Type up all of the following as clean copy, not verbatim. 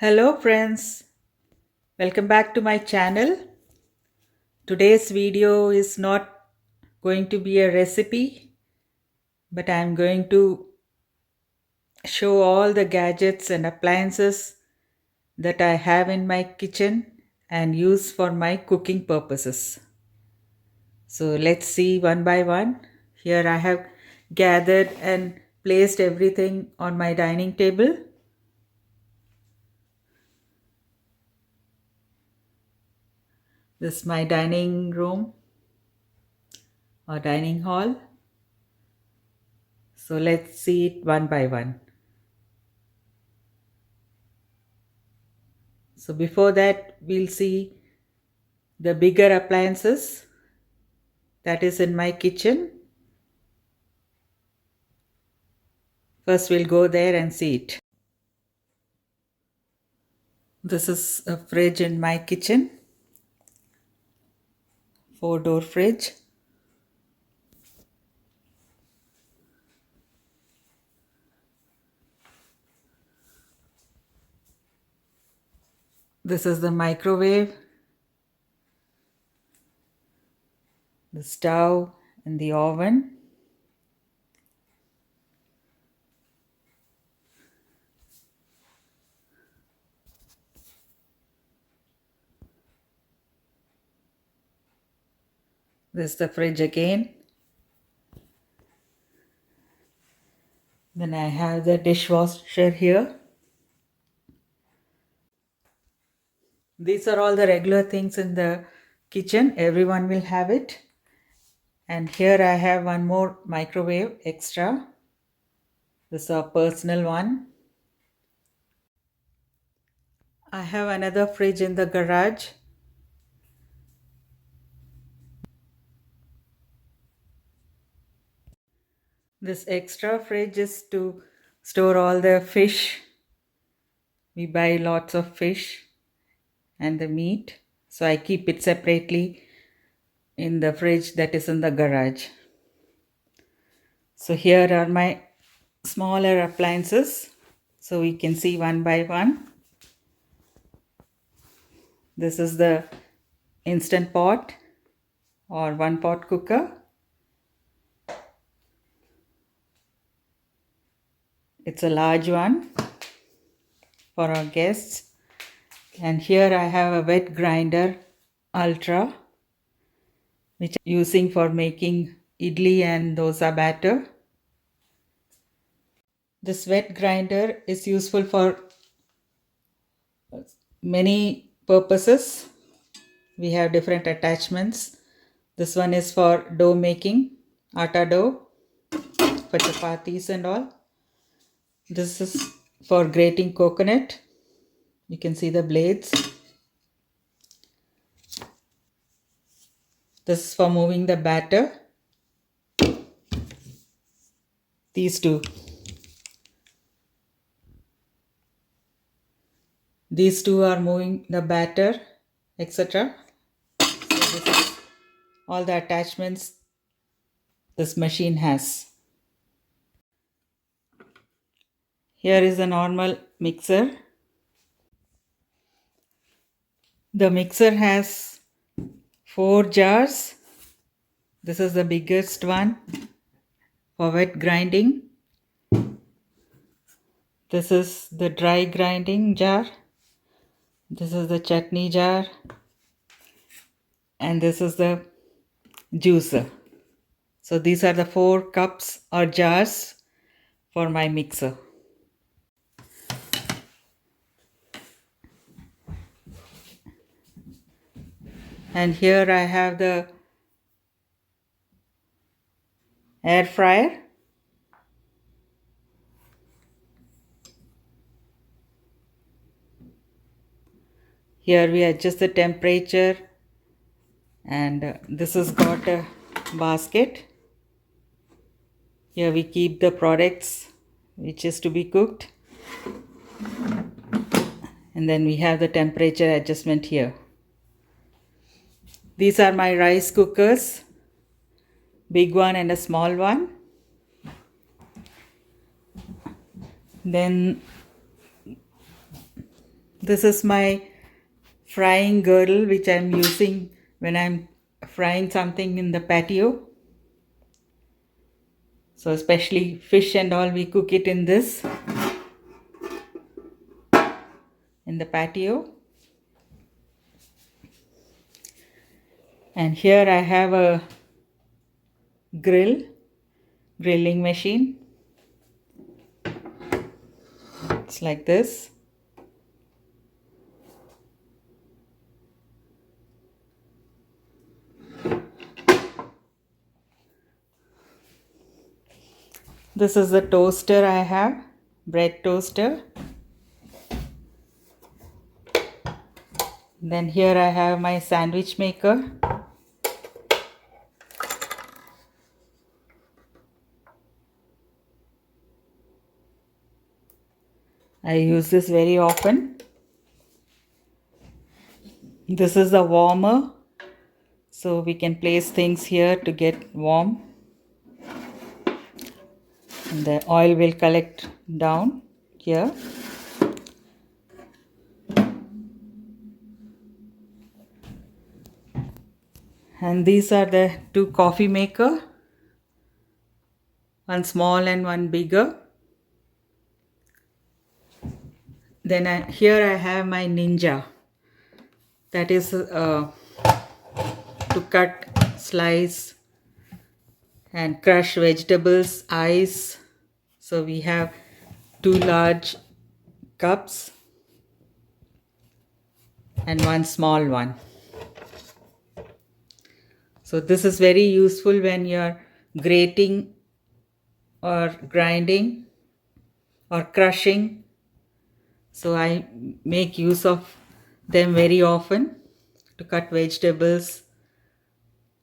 Hello friends, welcome back to my channel. Today's video is not going to be a recipe, but I'm going to show all the gadgets and appliances that I have in my kitchen and use for my cooking purposes. So let's see one by one. Here I have gathered and placed everything on my dining table. This is my dining room or dining hall. So let's see it one by one. So before that, we'll see the bigger appliances that is in my kitchen. First, we'll go there and see it. This is a fridge in my kitchen, 4-door fridge. This is the microwave, the stove, and the oven. This is the fridge again. Then I have the dishwasher here. These are all the regular things in the kitchen. Everyone will have it. And here I have one more microwave extra. This is a personal one. I have another fridge in the garage. This extra fridge is to store all the fish. We buy lots of fish and the meat. So I keep it separately in the fridge that is in the garage. So here are my smaller appliances. So we can see one by one. This is the instant pot or one pot cooker. It's a large one for our guests. And here I have a wet grinder ultra, which I'm using for making idli and dosa batter. This wet grinder is useful for many purposes. We have different attachments. This one is for dough making, atta dough for chapatis and all. This is for grating coconut. You can see the blades. This is for moving the batter. These two. These two are moving the batter, etc. So this is all the attachments this machine has. Here is a normal mixer. The mixer has 4 jars. This is the biggest one for wet grinding. This is the dry grinding jar. This is the chutney jar. And this is the juicer. So these are the 4 cups or jars for my mixer. And here I have the air fryer. Here we adjust the temperature, and this has got a basket. Here we keep the products which is to be cooked, and then we have the temperature adjustment here. These are my rice cookers, big one and a small one. Then This is my frying girdle which I'm using when I'm frying something in the patio. So especially fish and all, we cook it in this, in the patio. And here I have a grilling machine. It's like this. This is the toaster I have, bread toaster. Then here I have my sandwich maker. I use this very often. This is the warmer, so we can place things here to get warm. And the oil will collect down here. And these are the two coffee maker, one small and one bigger. Then here I have my Ninja, that is to cut, slice and crush vegetables, ice. So we have two large cups and one small one. So this is very useful when you're grating or grinding or crushing. So I make use of them very often to cut vegetables,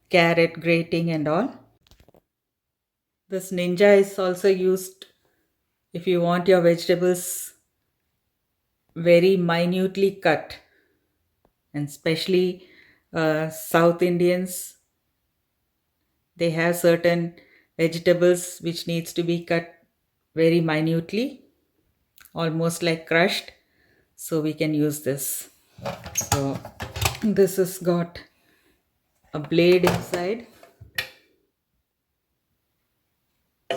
carrot grating and all. This Ninja is also used if you want your vegetables very minutely cut, and especially South Indians, they have certain vegetables which needs to be cut very minutely, almost like crushed. So we can use this. So this has got a blade inside.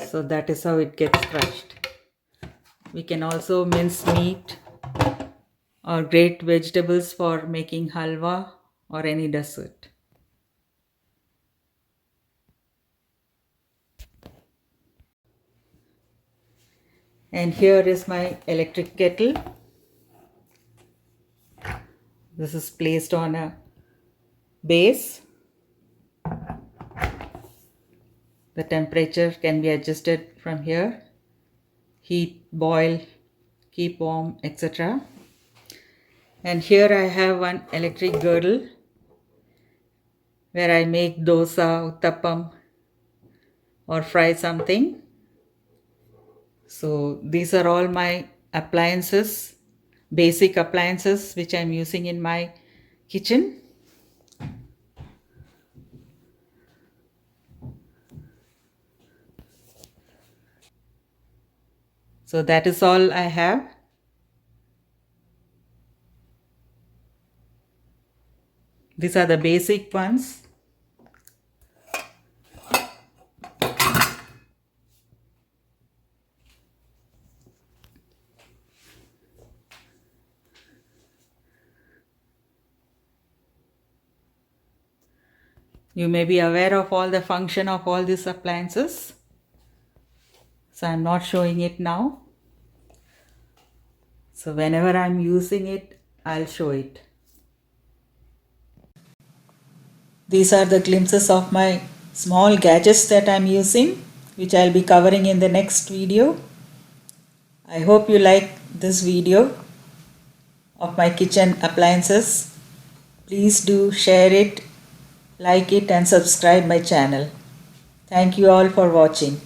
So that is how it gets crushed. We can also mince meat or grate vegetables for making halwa or any dessert. And here is my electric kettle. This is placed on a base. The temperature can be adjusted from here. Heat, boil, keep warm, etc. And here I have one electric girdle where I make dosa, uttapam or fry something. So these are all my appliances, basic appliances which I'm using in my kitchen. So that is all I have. These are the basic ones. You may be aware of all the function of all these appliances. So I'm not showing it now. So whenever I'm using it, I'll show it. These are the glimpses of my small gadgets that I'm using, which I'll be covering in the next video. I hope you like this video of my kitchen appliances. Please do share it, like it and subscribe my channel. Thank you all for watching.